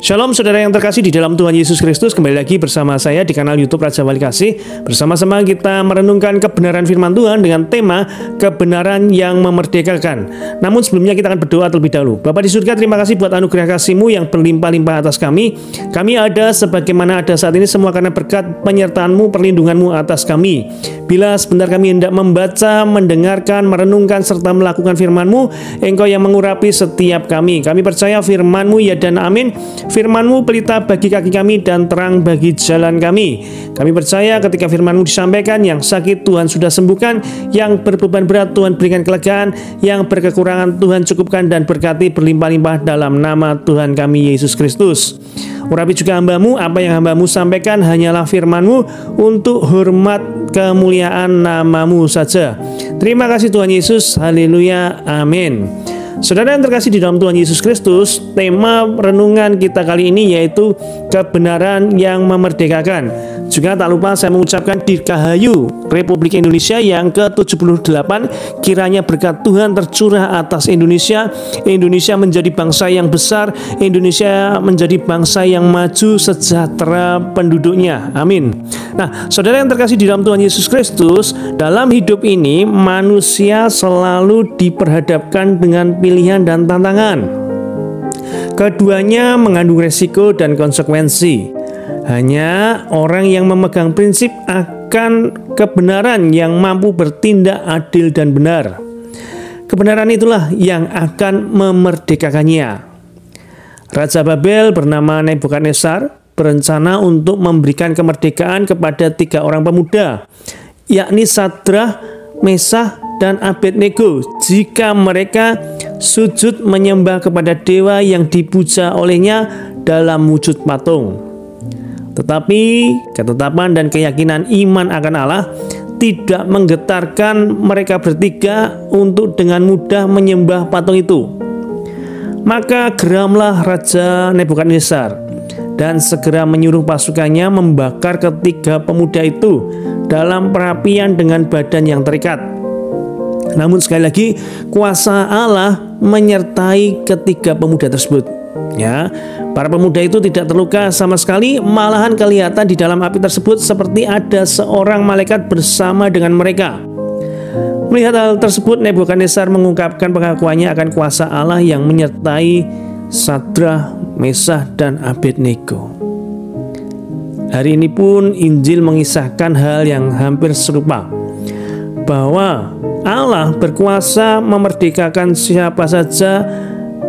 Shalom saudara yang terkasih di dalam Tuhan Yesus Kristus. Kembali lagi bersama saya di kanal YouTube Raja Wali Kasih. Bersama-sama kita merenungkan kebenaran firman Tuhan dengan tema kebenaran yang memerdekakan. Namun sebelumnya kita akan berdoa terlebih dahulu. Bapa di surga, terima kasih buat anugerah kasih-Mu yang berlimpah-limpah atas kami. Kami ada sebagaimana ada saat ini semua karena berkat penyertaan-Mu, perlindungan-Mu atas kami. Bila sebentar kami hendak membaca, mendengarkan, merenungkan, serta melakukan firman-Mu, Engkau yang mengurapi setiap kami. Kami percaya firman-Mu ya dan amin. Firman-Mu pelita bagi kaki kami dan terang bagi jalan kami. Kami percaya ketika firman-Mu disampaikan, yang sakit Tuhan sudah sembuhkan, yang berbeban berat Tuhan berikan kelegaan, yang berkekurangan Tuhan cukupkan dan berkati berlimpah-limpah dalam nama Tuhan kami Yesus Kristus. Urapi juga hamba-Mu, apa yang hamba-Mu sampaikan hanyalah firman-Mu untuk hormat kemuliaan nama-Mu saja. Terima kasih Tuhan Yesus, haleluya, amin. Saudara yang terkasih di dalam Tuhan Yesus Kristus, tema renungan kita kali ini yaitu kebenaran yang memerdekakan. Juga tak lupa saya mengucapkan Dirgahayu Republik Indonesia yang ke-78. Kiranya berkat Tuhan tercurah atas Indonesia. Indonesia menjadi bangsa yang besar, Indonesia menjadi bangsa yang maju sejahtera penduduknya. Amin. Nah, saudara yang terkasih di dalam Tuhan Yesus Kristus, dalam hidup ini manusia selalu diperhadapkan dengan pilihan dan tantangan. Keduanya mengandung resiko dan konsekuensi. Hanya orang yang memegang prinsip akan kebenaran yang mampu bertindak adil dan benar. Kebenaran itulah yang akan memerdekakannya. Raja Babel bernama Nebukadnezar berencana untuk memberikan kemerdekaan kepada 3 orang pemuda, yakni Sadrah, Mesah, dan Abednego, jika mereka sujud menyembah kepada dewa yang dipuja olehnya dalam wujud patung. Tetapi ketetapan dan keyakinan iman akan Allah tidak menggetarkan mereka bertiga untuk dengan mudah menyembah patung itu. Maka geramlah Raja Nebukadnezar dan segera menyuruh pasukannya membakar ketiga pemuda itu dalam perapian dengan badan yang terikat. Namun sekali lagi, kuasa Allah menyertai ketiga pemuda tersebut. Ya, para pemuda itu tidak terluka sama sekali, malahan kelihatan di dalam api tersebut seperti ada seorang malaikat bersama dengan mereka. Melihat hal tersebut, Nebukadnezar mengungkapkan pengakuannya akan kuasa Allah yang menyertai Sadrah, Mesah, dan Abednego. Hari ini pun Injil mengisahkan hal yang hampir serupa, bahwa Allah berkuasa memerdekakan siapa saja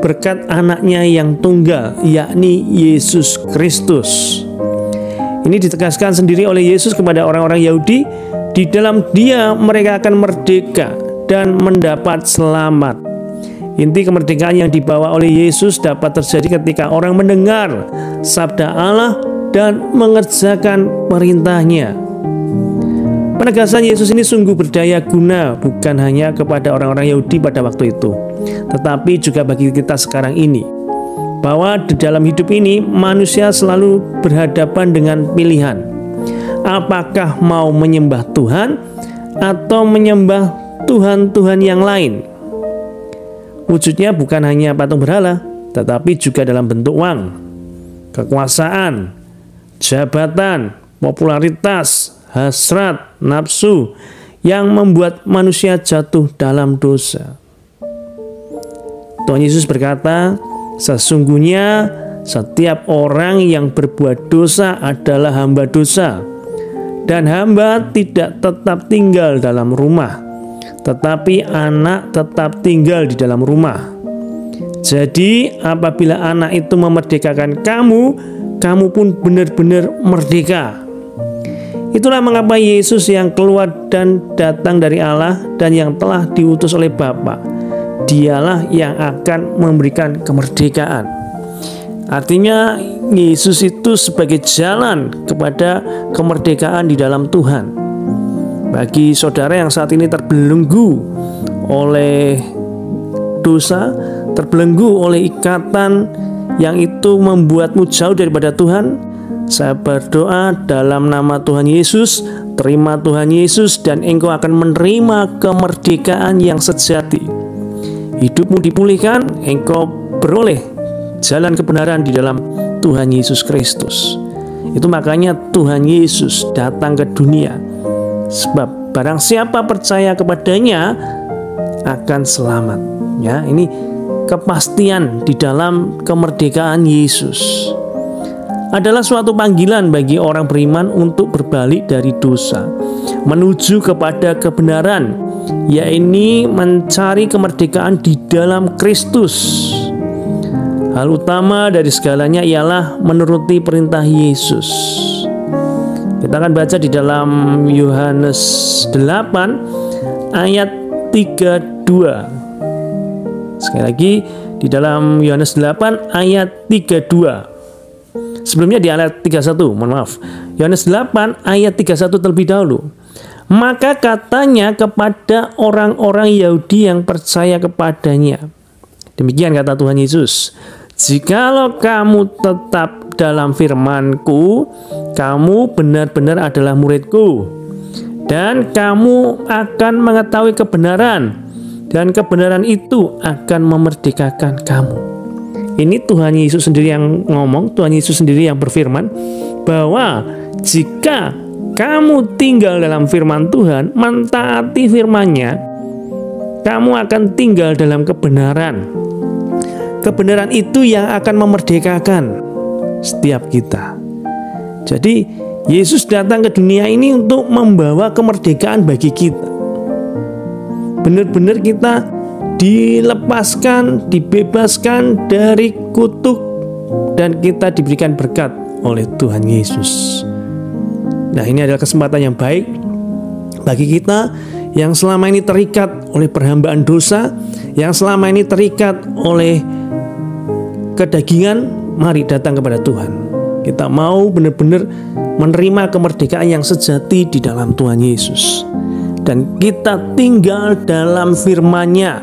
berkat anaknya yang tunggal, yakni Yesus Kristus. Ini ditegaskan sendiri oleh Yesus kepada orang-orang Yahudi. Di dalam Dia mereka akan merdeka dan mendapat selamat. Inti kemerdekaan yang dibawa oleh Yesus dapat terjadi ketika orang mendengar sabda Allah dan mengerjakan perintahnya. Penegasan Yesus ini sungguh berdaya guna, bukan hanya kepada orang-orang Yahudi pada waktu itu, tetapi juga bagi kita sekarang ini, bahwa di dalam hidup ini manusia selalu berhadapan dengan pilihan. Apakah mau menyembah Tuhan atau menyembah Tuhan-Tuhan yang lain? Wujudnya bukan hanya patung berhala, tetapi juga dalam bentuk uang, kekuasaan, jabatan, popularitas, hasrat, nafsu yang membuat manusia jatuh dalam dosa. Tuhan Yesus berkata, sesungguhnya setiap orang yang berbuat dosa adalah hamba dosa, dan hamba tidak tetap tinggal dalam rumah, tetapi anak tetap tinggal di dalam rumah. Jadi apabila anak itu memerdekakan kamu, kamu pun benar-benar merdeka. Itulah mengapa Yesus yang keluar dan datang dari Allah dan yang telah diutus oleh Bapa, Dialah yang akan memberikan kemerdekaan. Artinya Yesus itu sebagai jalan kepada kemerdekaan di dalam Tuhan. Bagi saudara yang saat ini terbelenggu oleh dosa, terbelenggu oleh ikatan yang itu membuatmu jauh daripada Tuhan, saya berdoa dalam nama Tuhan Yesus, terima Tuhan Yesus dan engkau akan menerima kemerdekaan yang sejati. Hidupmu dipulihkan, engkau beroleh jalan kebenaran di dalam Tuhan Yesus Kristus. Itu makanya Tuhan Yesus datang ke dunia, sebab barang siapa percaya kepadanya akan selamat. Ya, ini kepastian di dalam kemerdekaan Yesus. Adalah suatu panggilan bagi orang beriman untuk berbalik dari dosa menuju kepada kebenaran, yaitu mencari kemerdekaan di dalam Kristus. Hal utama dari segalanya ialah menuruti perintah Yesus. Kita akan baca di dalam Yohanes 8 ayat 32. Sekali lagi di dalam Yohanes 8 ayat 32. Sebelumnya di ayat 31, mohon maaf. Yohanes 8 ayat 31 terlebih dahulu. Maka katanya kepada orang-orang Yahudi yang percaya kepadanya. Demikian kata Tuhan Yesus. Jikalau kamu tetap dalam firman-Ku, kamu benar-benar adalah murid-Ku, dan kamu akan mengetahui kebenaran, dan kebenaran itu akan memerdekakan kamu. Ini Tuhan Yesus sendiri yang ngomong, Tuhan Yesus sendiri yang berfirman bahwa jika kamu tinggal dalam firman Tuhan, mentaati firman-Nya, kamu akan tinggal dalam kebenaran. Kebenaran itu yang akan memerdekakan setiap kita. Jadi Yesus datang ke dunia ini untuk membawa kemerdekaan bagi kita. Benar-benar kita dilepaskan, dibebaskan dari kutuk, dan kita diberikan berkat oleh Tuhan Yesus. Nah, ini adalah kesempatan yang baik bagi kita yang selama ini terikat oleh perhambaan dosa, yang selama ini terikat oleh kedagingan. Mari datang kepada Tuhan. Kita mau benar-benar menerima kemerdekaan yang sejati di dalam Tuhan Yesus, dan kita tinggal dalam firman-Nya,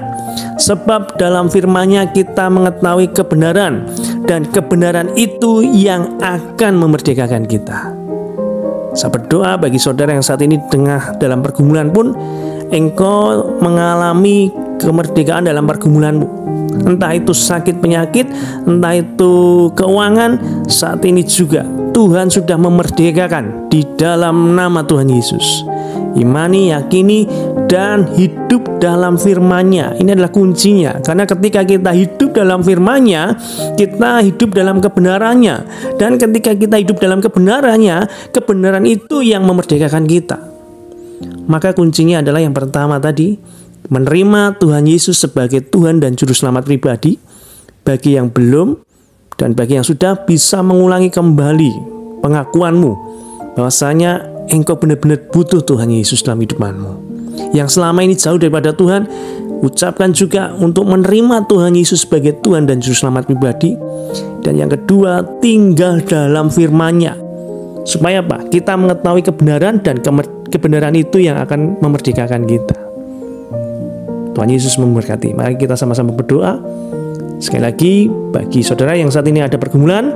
sebab dalam firman-Nya kita mengetahui kebenaran, dan kebenaran itu yang akan memerdekakan kita. Saya berdoa bagi saudara yang saat ini tengah dalam pergumulan pun, engkau mengalami kemerdekaan dalam pergumulanmu. Entah itu sakit penyakit, entah itu keuangan, saat ini juga Tuhan sudah memerdekakan di dalam nama Tuhan Yesus. Imani, yakini, dan hidup dalam firman-Nya. Ini adalah kuncinya. Karena ketika kita hidup dalam firman-Nya, kita hidup dalam kebenarannya. Dan ketika kita hidup dalam kebenarannya, kebenaran itu yang memerdekakan kita. Maka kuncinya adalah yang pertama tadi, menerima Tuhan Yesus sebagai Tuhan dan Juru Selamat pribadi. Bagi yang belum dan bagi yang sudah, bisa mengulangi kembali pengakuanmu bahwasanya engkau benar-benar butuh Tuhan Yesus dalam hidupmu. Yang selama ini jauh daripada Tuhan, ucapkan juga untuk menerima Tuhan Yesus sebagai Tuhan dan Juru Selamat pribadi. Dan yang kedua, tinggal dalam firman-Nya. Supaya apa? Kita mengetahui kebenaran, dan kebenaran itu yang akan memerdekakan kita. Tuhan Yesus memberkati. Mari kita sama-sama berdoa. Sekali lagi, bagi saudara yang saat ini ada pergumulan,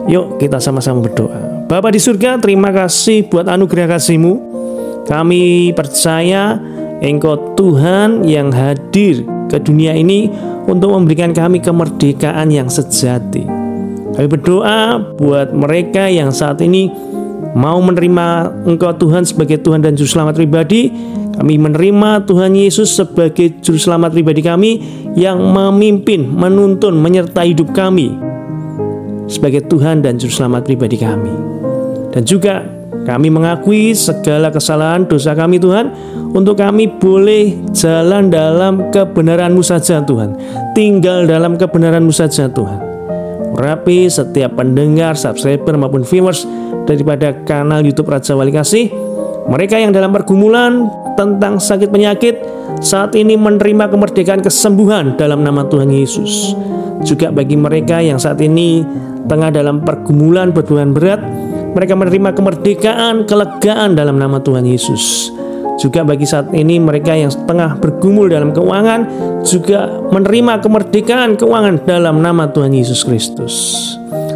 yuk kita sama-sama berdoa. Bapa di surga, terima kasih buat anugerah kasih-Mu. Kami percaya Engkau Tuhan yang hadir ke dunia ini untuk memberikan kami kemerdekaan yang sejati. Kami berdoa buat mereka yang saat ini mau menerima Engkau Tuhan sebagai Tuhan dan Juru Selamat pribadi. Kami menerima Tuhan Yesus sebagai Juru Selamat pribadi kami yang memimpin, menuntun, menyertai hidup kami sebagai Tuhan dan Juru Selamat pribadi kami. Dan juga kami mengakui segala kesalahan dosa kami Tuhan, untuk kami boleh jalan dalam kebenaran-Mu saja Tuhan, tinggal dalam kebenaran-Mu saja Tuhan. Urapi setiap pendengar, subscriber maupun viewers daripada kanal YouTube Raja Wali Kasih. Mereka yang dalam pergumulan tentang sakit penyakit, saat ini menerima kemerdekaan kesembuhan dalam nama Tuhan Yesus. Juga bagi mereka yang saat ini tengah dalam pergumulan beban berat, mereka menerima kemerdekaan, kelegaan dalam nama Tuhan Yesus. Juga bagi saat ini mereka yang tengah bergumul dalam keuangan, juga menerima kemerdekaan keuangan dalam nama Tuhan Yesus Kristus.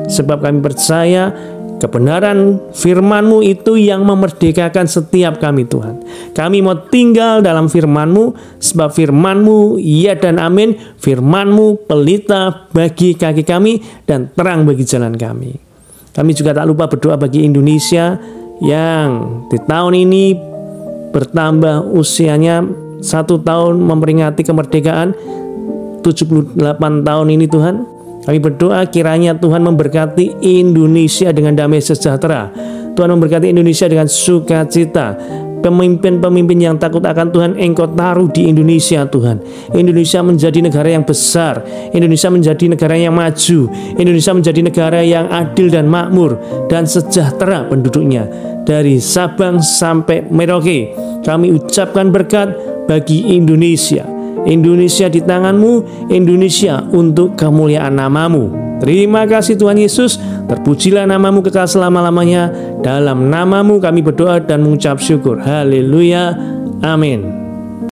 Sebab kami percaya Kebenaran firman-Mu itu yang memerdekakan setiap kami Tuhan. Kami mau tinggal dalam firman-Mu, sebab firman-Mu ya dan amin. Firman-Mu pelita bagi kaki kami dan terang bagi jalan kami. Kami juga tak lupa berdoa bagi Indonesia yang di tahun ini bertambah usianya 1 tahun memperingati kemerdekaan 78 tahun ini Tuhan. Kami berdoa kiranya Tuhan memberkati Indonesia dengan damai sejahtera. Tuhan memberkati Indonesia dengan sukacita. Pemimpin-pemimpin yang takut akan Tuhan Engkau taruh di Indonesia Tuhan. Indonesia menjadi negara yang besar. Indonesia menjadi negara yang maju. Indonesia menjadi negara yang adil dan makmur dan sejahtera penduduknya. Dari Sabang sampai Merauke, kami ucapkan berkat bagi Indonesia. Indonesia di tangan-Mu, Indonesia untuk kemuliaan nama-Mu. Terima kasih Tuhan Yesus, terpujilah nama-Mu kekal selama-lamanya. Dalam nama-Mu kami berdoa dan mengucap syukur. Haleluya, amin.